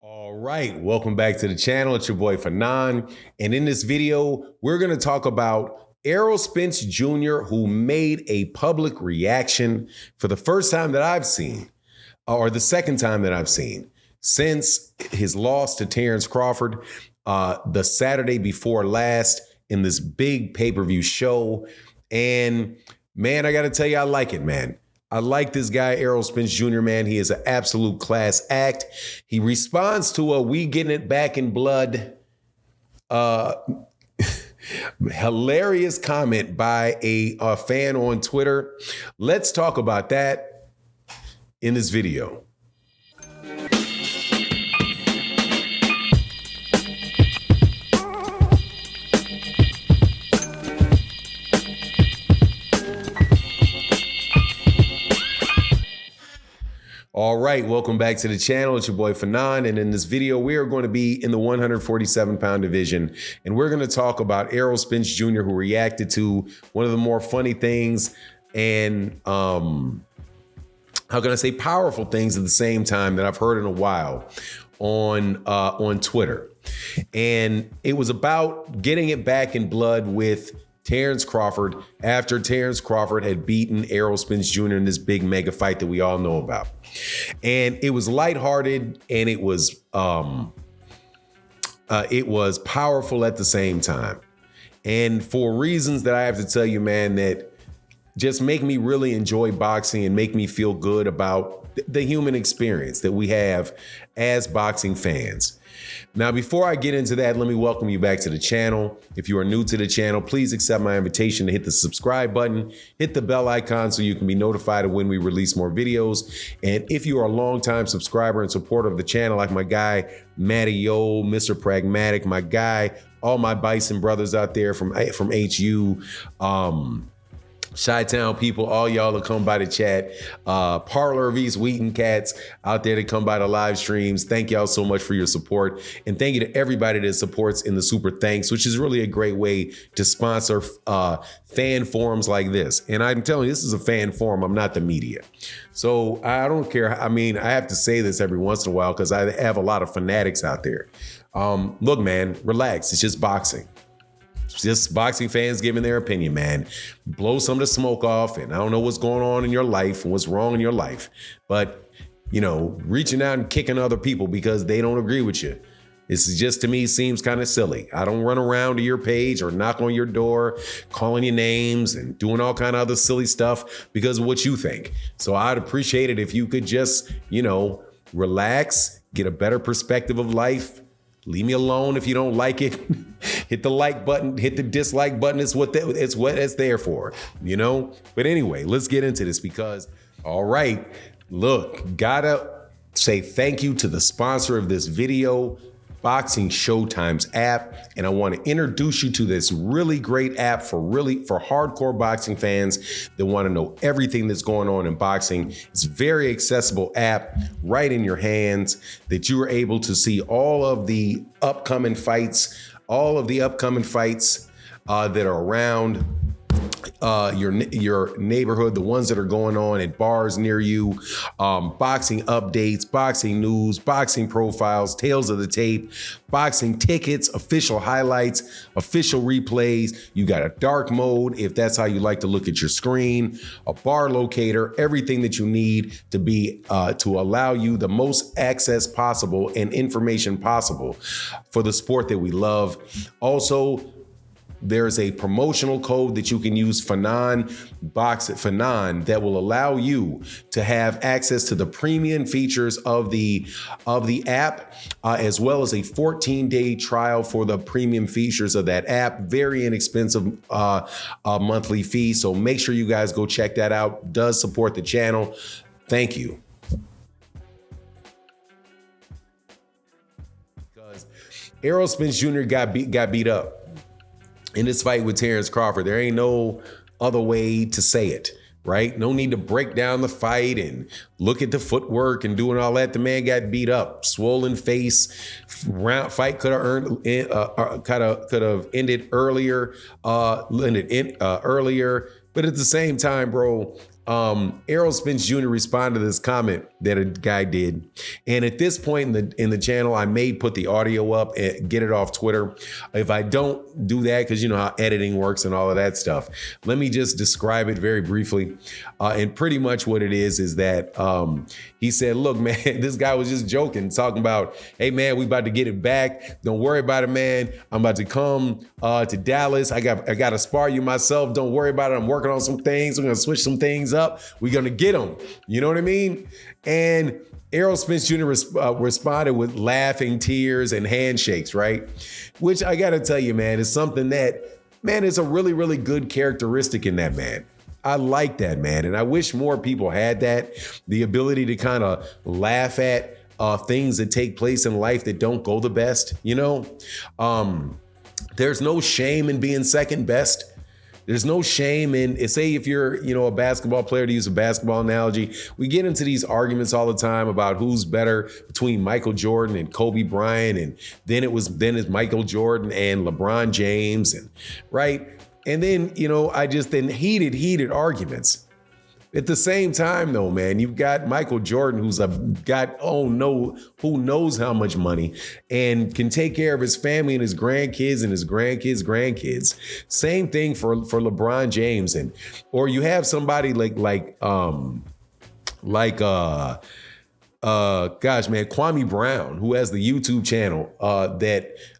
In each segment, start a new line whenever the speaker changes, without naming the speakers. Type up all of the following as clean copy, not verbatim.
All right, welcome back to the channel. It's your boy Fanon, and in this video, we're going to talk about Errol Spence Jr., who made a public reaction for the first time that I've seen, or the second time that I've seen, since his loss to Terence Crawford the Saturday before last in this big pay-per-view show. And man, I got to tell you, I like it, man. I like this guy, Errol Spence Jr., man. He is an absolute class act. He responds to a "we getting it back in blood" hilarious comment by a fan on Twitter. Let's talk about that in this video. All right, welcome back to the channel. It's your boy Fanon, and in this video, we are going to be in the 147-pound division, and we're going to talk about Errol Spence Jr., who reacted to one of the more funny things and, how can I say, powerful things at the same time that I've heard in a while on Twitter. And it was about getting it back in blood with Terence Crawford after Terence Crawford had beaten Errol Spence Jr. in this big mega fight that we all know about. And it was lighthearted, and it was powerful at the same time. And for reasons that I have to tell you, man, that just make me really enjoy boxing and make me feel good about the human experience that we have as boxing fans. Now, before I get into that, let me welcome you back to the channel. If you are new to the channel, please accept my invitation to hit the subscribe button, hit the bell icon so you can be notified of when we release more videos. And if you are a longtime subscriber and supporter of the channel, like my guy, Matty Yo, Mr. Pragmatic, my guy, all my Bison brothers out there from HU, Chi-Town people, all y'all that come by the chat, Parlor of East Wheaton cats out there that come by the live streams. Thank y'all so much for your support. And thank you to everybody that supports in the Super Thanks, which is really a great way to sponsor fan forums like this. And I'm telling you, this is a fan forum. I'm not the media. So I don't care. I mean, I have to say this every once in a while because I have a lot of fanatics out there. Look, man, relax. It's just boxing. Just boxing fans giving their opinion, man. Blow some of the smoke off, and I don't know what's going on in your life and what's wrong in your life, but, you know, reaching out and kicking other people because they don't agree with you. This is just, to me, seems kind of silly. I don't run around to your page or knock on your door, calling you names and doing all kind of other silly stuff because of what you think. So I'd appreciate it if you could just, you know, relax, get a better perspective of life. Leave me alone if you don't like it. Hit the like button, hit the dislike button. It's what it's there for, you know? But anyway, let's get into this because, all right, look, gotta say thank you to the sponsor of this video, Boxing Showtime's app. And I want to introduce you to this really great app for hardcore boxing fans that want to know everything that's going on in boxing. It's a very accessible app right in your hands that you are able to see all of the upcoming fights, that are around your neighborhood, the ones that are going on at bars near you, boxing updates, boxing news, boxing profiles, tales of the tape, boxing tickets, official highlights, official replays. You got a dark mode if that's how you like to look at your screen, a bar locator, everything that you need to be to allow you the most access possible and information possible for the sport that we love. Also, there's a promotional code that you can use, Fanon that will allow you to have access to the premium features of the app, as well as a 14-day trial for the premium features of that app. Very inexpensive monthly fee. So make sure you guys go check that out. Does support the channel. Thank you. Because Errol Spence Jr. got beat up in this fight with Terence Crawford. There ain't no other way to say it, right? No need to break down the fight and look at the footwork and doing all that. The man got beat up, swollen face. Fight could have ended earlier. But at the same time, bro, Errol Spence Jr. responded to this comment that a guy did. And at this point in the channel, I may put the audio up and get it off Twitter. If I don't do that, because you know how editing works and all of that stuff, let me just describe it very briefly. And pretty much what it is that he said, look, man, this guy was just joking, talking about, hey, man, we about to get it back. Don't worry about it, man. I'm about to come to Dallas. I got to spar you myself. Don't worry about it. I'm working on some things. We're going to switch some things up. We're going to get them. You know what I mean? And Errol Spence Jr. responded with laughing, tears, and handshakes, right? Which I got to tell you, man, is something that, man, is a really, really good characteristic in that man. I like that, man. And I wish more people had that, the ability to kind of laugh at things that take place in life that don't go the best, you know? There's no shame in being second best. There's no shame in, say if you're, you know, a basketball player, to use a basketball analogy, we get into these arguments all the time about who's better between Michael Jordan and Kobe Bryant. And then it's Michael Jordan and LeBron James, and right. And then, you know, then heated arguments. At the same time, though, man, you've got Michael Jordan, who knows how much money and can take care of his family and his grandkids and his grandkids. Same thing for LeBron James, or you have somebody like Kwame Brown, who has the YouTube channel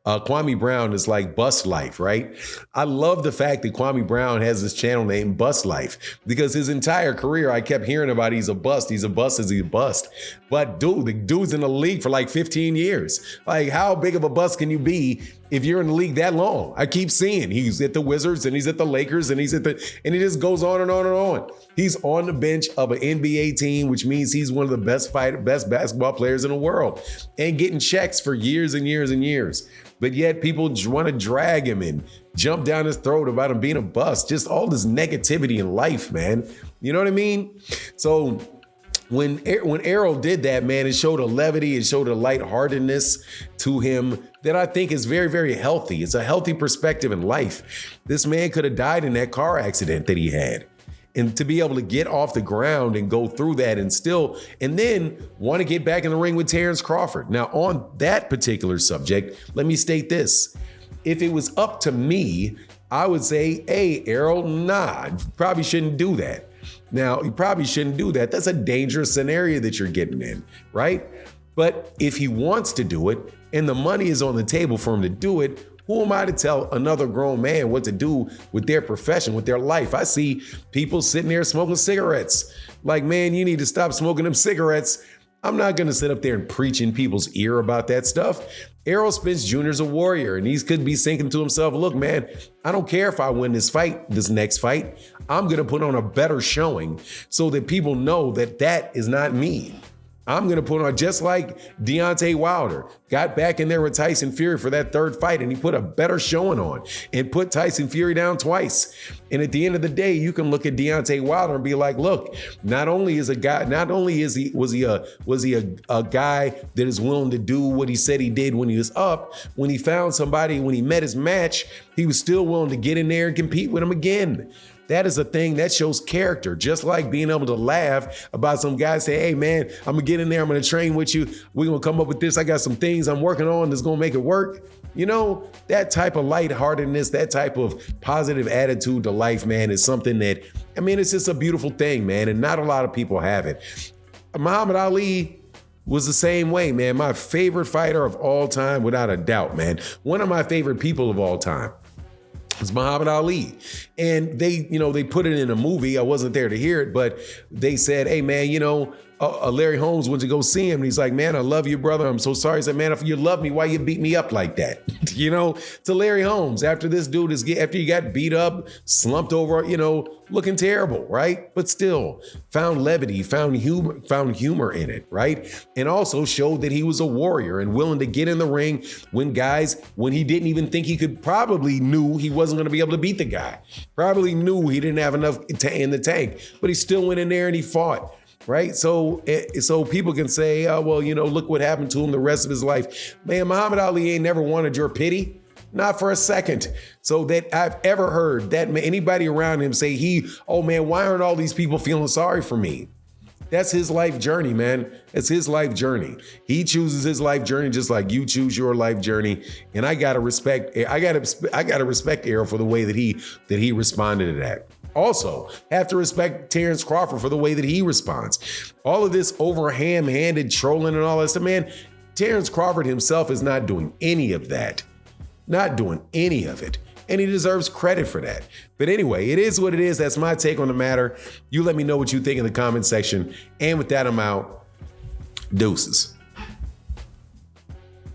Kwame Brown is like Bust Life, right? I love the fact that Kwame Brown has this channel named Bust Life, because his entire career I kept hearing about he's a bust. But dude, the dude's in the league for like 15 years. Like, how big of a bust can you be if you're in the league that long? I keep seeing he's at the Wizards and he's at the Lakers and and it just goes on and on and on. He's on the bench of an NBA team, which means he's one of the best basketball players in the world, and getting checks for years and years and years. But yet people want to drag him and jump down his throat about him being a bust. Just all this negativity in life, man. You know what I mean? So when Errol did that, man, it showed a levity, it showed a lightheartedness to him that I think is very, very healthy. It's a healthy perspective in life. This man could have died in that car accident that he had. And to be able to get off the ground and go through that and then want to get back in the ring with Terence Crawford. Now, on that particular subject, let me state this. If it was up to me, I would say, hey, Errol, nah, you probably shouldn't do that. Now, you probably shouldn't do that. That's a dangerous scenario that you're getting in, right? But if he wants to do it and the money is on the table for him to do it, who am I to tell another grown man what to do with their profession, with their life? I see people sitting there smoking cigarettes. Like, man, you need to stop smoking them cigarettes. I'm not going to sit up there and preach in people's ear about that stuff. Errol Spence Jr. is a warrior, and he could be thinking to himself, look, man, I don't care if I win this next fight. I'm going to put on a better showing so that people know that is not me. I'm going to put on, just like Deontay Wilder got back in there with Tyson Fury for that third fight, and he put a better showing on and put Tyson Fury down twice. And at the end of the day, you can look at Deontay Wilder and be like, look, not only was he a guy that is willing to do what he said he did when he was up, when he found somebody, when he met his match, he was still willing to get in there and compete with him again. That is a thing that shows character, just like being able to laugh about some guy say, hey, man, I'm going to get in there. I'm going to train with you. We're going to come up with this. I got some things I'm working on that's going to make it work. You know, that type of lightheartedness, that type of positive attitude to life, man, is something that, I mean, it's just a beautiful thing, man. And not a lot of people have it. Muhammad Ali was the same way, man. My favorite fighter of all time, without a doubt, man. One of my favorite people of all time. It's Muhammad Ali. And they put it in a movie. I wasn't there to hear it, but they said, hey, man, Larry Holmes went to go see him. And he's like, man, I love you, brother. I'm so sorry. He said, man, if you love me, why you beat me up like that? To Larry Holmes, after this dude after he got beat up, slumped over, looking terrible, right? But still found levity, found humor in it, right? And also showed that he was a warrior and willing to get in the ring when he didn't even think probably knew he wasn't going to be able to beat the guy. Probably knew he didn't have enough in the tank, but he still went in there and he fought. Right. So people can say, oh, well, look what happened to him the rest of his life. Man, Muhammad Ali ain't never wanted your pity. Not for a second. So that I've ever heard that anybody around him say oh man, why aren't all these people feeling sorry for me? That's his life journey, man. It's his life journey. He chooses his life journey just like you choose your life journey. And I gotta respect Errol for the way that he responded to that. Also, have to respect Terence Crawford for the way that he responds. All of this ham-handed trolling and all that stuff, man, Terence Crawford himself is not doing any of that. Not doing any of it. And he deserves credit for that. But anyway, it is what it is. That's my take on the matter. You let me know what you think in the comment section. And with that, I'm out. Deuces.